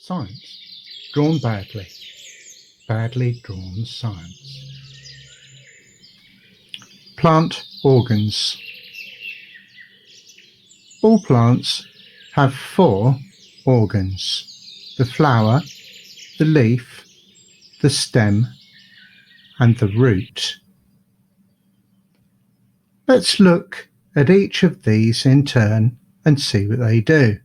Science. Drawn badly. Badly drawn science. Plant organs. All plants have 4 organs: the flower, the leaf, the stem, and the root. Let's look at each of these in turn and see what they do.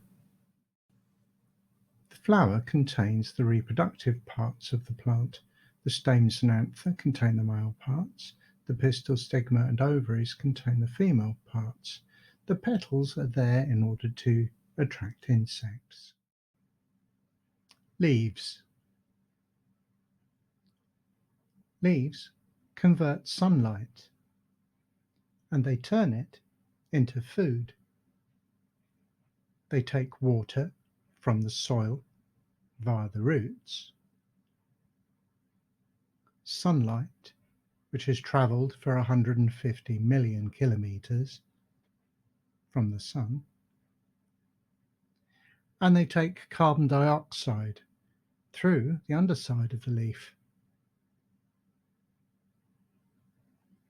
The flower contains the reproductive parts of the plant. The stamens and anther contain the male parts. The pistil, stigma, and ovaries contain the female parts. The petals are there in order to attract insects. Leaves. Leaves convert sunlight and they turn it into food. They take water from the soil via the roots, sunlight, which has travelled for 150 million kilometres from the sun, and they take carbon dioxide through the underside of the leaf.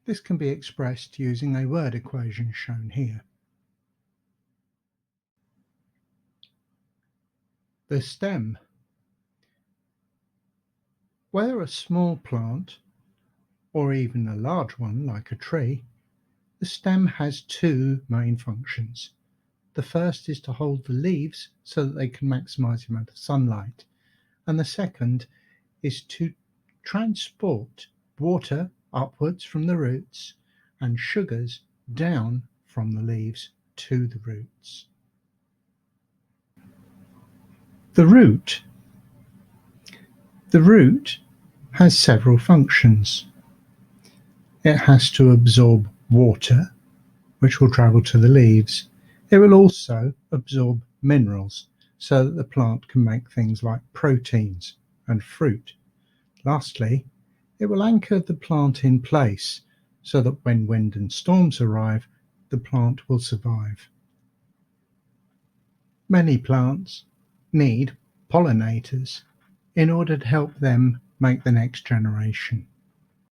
This can be expressed using a word equation shown here. The stem. Whether a small plant or even a large one like a tree, the stem has 2 main functions. The first is to hold the leaves so that they can maximize the amount of sunlight, and the second is to transport water upwards from the roots and sugars down from the leaves to the roots. The root. The root has several functions. It has to absorb water, which will travel to the leaves. It will also absorb minerals so that the plant can make things like proteins and fruit. Lastly, it will anchor the plant in place so that when wind and storms arrive, the plant will survive. Many plants need pollinators in order to help them make the next generation.